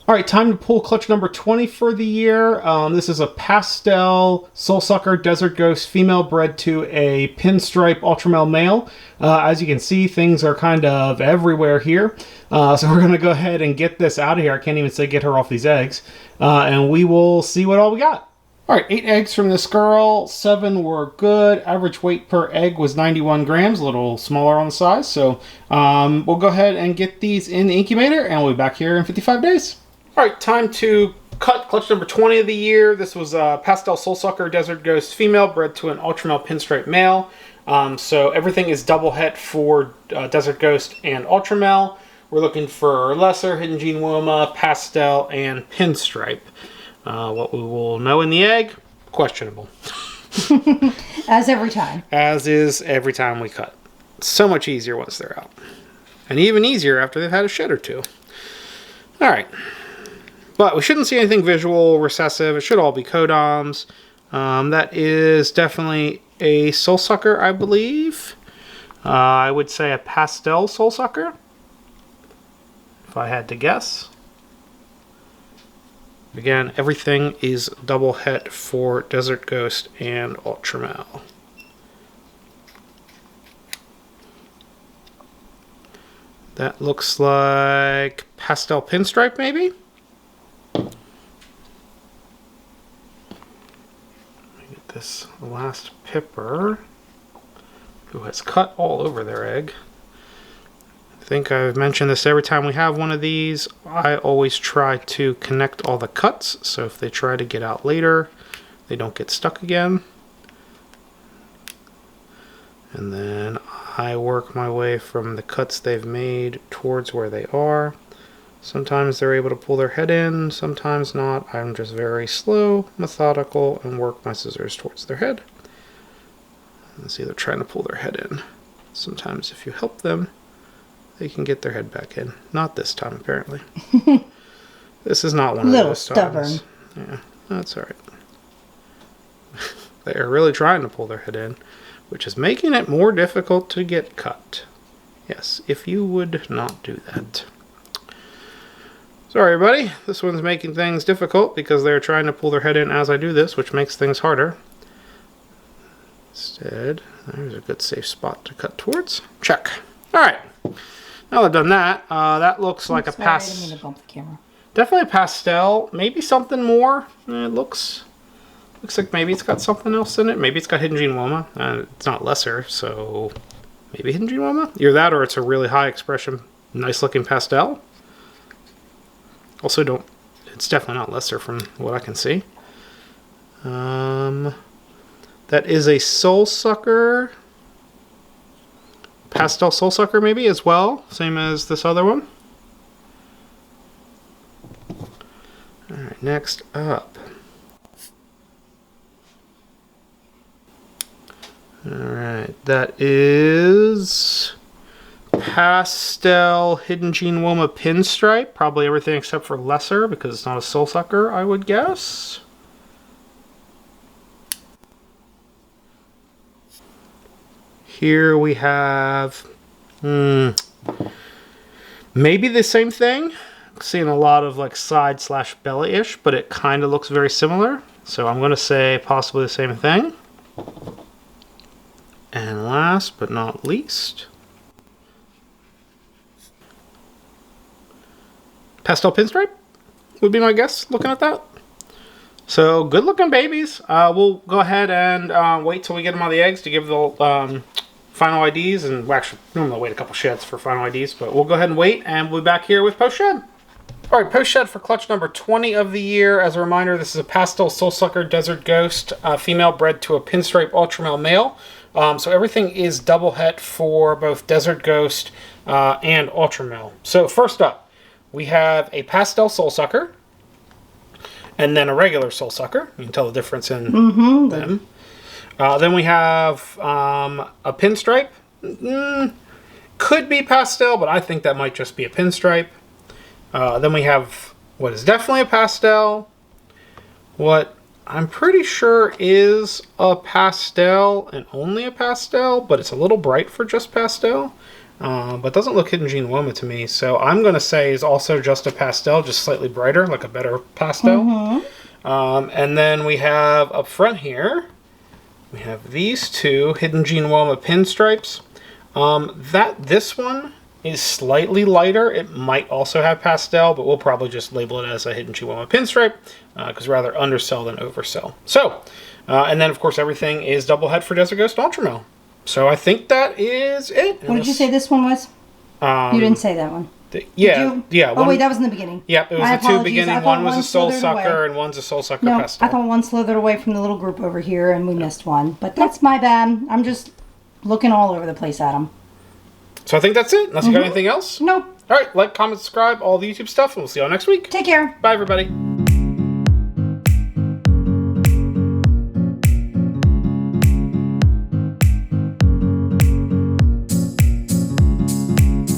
All right, time to pull clutch number 20 for the year. This is a Pastel Soul Sucker Desert Ghost female bred to a Pinstripe Ultramel male. As you can see, things are kind of everywhere here. So we're going to go ahead and get this out of here. I can't even say get her off these eggs. And we will see what all we got. All right, 8 eggs from this girl. 7 were good. Average weight per egg was 91 grams, a little smaller on the size. So we'll go ahead and get these in the incubator, and we'll be back here in 55 days. All right, time to cut clutch number 20 of the year. This was a Pastel Soul Sucker Desert Ghost female bred to an Ultramel Pinstripe male. So everything is double het for Desert Ghost and Ultramel. We're looking for Lesser, Hidden Gene Woma, Pastel, and Pinstripe. What we will know in the egg, questionable. As every time. As is every time we cut. So much easier once they're out. And even easier after they've had a shed or two. All right. But we shouldn't see anything visual, recessive. It should all be codoms. That is definitely a soul sucker, I believe. I would say a Pastel soul sucker, if I had to guess. Again, everything is double het for Desert Ghost and Ultramel. That looks like Pastel Pinstripe, maybe? This last pipper, who has cut all over their egg. I think I've mentioned this every time we have one of these. I always try to connect all the cuts, so if they try to get out later, they don't get stuck again. And then I work my way from the cuts they've made towards where they are. Sometimes they're able to pull their head in, sometimes not. I'm just very slow, methodical, and work my scissors towards their head. And see, they're trying to pull their head in. Sometimes if you help them, they can get their head back in. Not this time, apparently. This is not one of those times. Yeah, that's all right. They are really trying to pull their head in, which is making it more difficult to get cut. Yes, if you would not do that. Sorry, everybody. This one's making things difficult because they're trying to pull their head in as I do this, which makes things harder. Instead, there's a good safe spot to cut towards. Check. All right. Now I've done that, that looks like a definitely a Pastel. Maybe something more. It looks like maybe it's got something else in it. Maybe it's got Hidden Gene Woma. It's not Lesser, so maybe Hidden Gene Woma. Either that, or it's a really high expression, nice looking Pastel. Also, it's definitely not Lesser from what I can see. That is a Soul Sucker. Pastel Soul Sucker maybe as well. Same as this other one. Alright, next up. Alright, that is Pastel Hidden Gene Woma Pinstripe. Probably everything except for Lesser because it's not a soul sucker, I would guess. Here we have maybe the same thing. Seeing a lot of like side slash belly-ish, but it kind of looks very similar. So I'm going to say possibly the same thing. And last but not least, Pastel Pinstripe would be my guess, looking at that. So, good looking babies. We'll go ahead and wait till we get them on the eggs to give the final IDs. And we'll actually, I'm going to wait a couple sheds for final IDs, but we'll go ahead and wait, and we'll be back here with post-shed. All right, post-shed for clutch number 20 of the year. As a reminder, this is a Pastel Soul Sucker Desert Ghost, female bred to a Pinstripe Ultramel male. So everything is double het for both Desert Ghost and Ultramel. So first up, we have a Pastel Soul Sucker, and then a regular Soul Sucker. You can tell the difference in them. Then we have a Pinstripe. Could be Pastel, but I think that might just be a Pinstripe. Then we have what is definitely a Pastel. What I'm pretty sure is a Pastel and only a Pastel, but it's a little bright for just Pastel. but doesn't look Hidden Gene Woma to me. So I'm going to say is also just a pastel, just slightly brighter, like a better pastel. And then we have up front here, we have these two Hidden Gene Woma pinstripes. This one is slightly lighter. It might also have pastel, but we'll probably just label it as a Hidden Gene Woma pinstripe because rather undersell than oversell. So, and then of course everything is double head for Desert Ghost Ultramel. So I think that is it. What did you say this one was? You didn't say that one. Yeah. Oh, wait, that was in the beginning. Yep, it was the two beginning. One was a Soul Sucker and one's a Soul Sucker Pastel. I thought one slithered away from the little group over here and we missed one. But that's my bad. I'm just looking all over the place at them. So I think that's it. Unless you got anything else? Nope. All right, like, comment, subscribe, all the YouTube stuff, and we'll see y'all next week. Take care. Bye, everybody.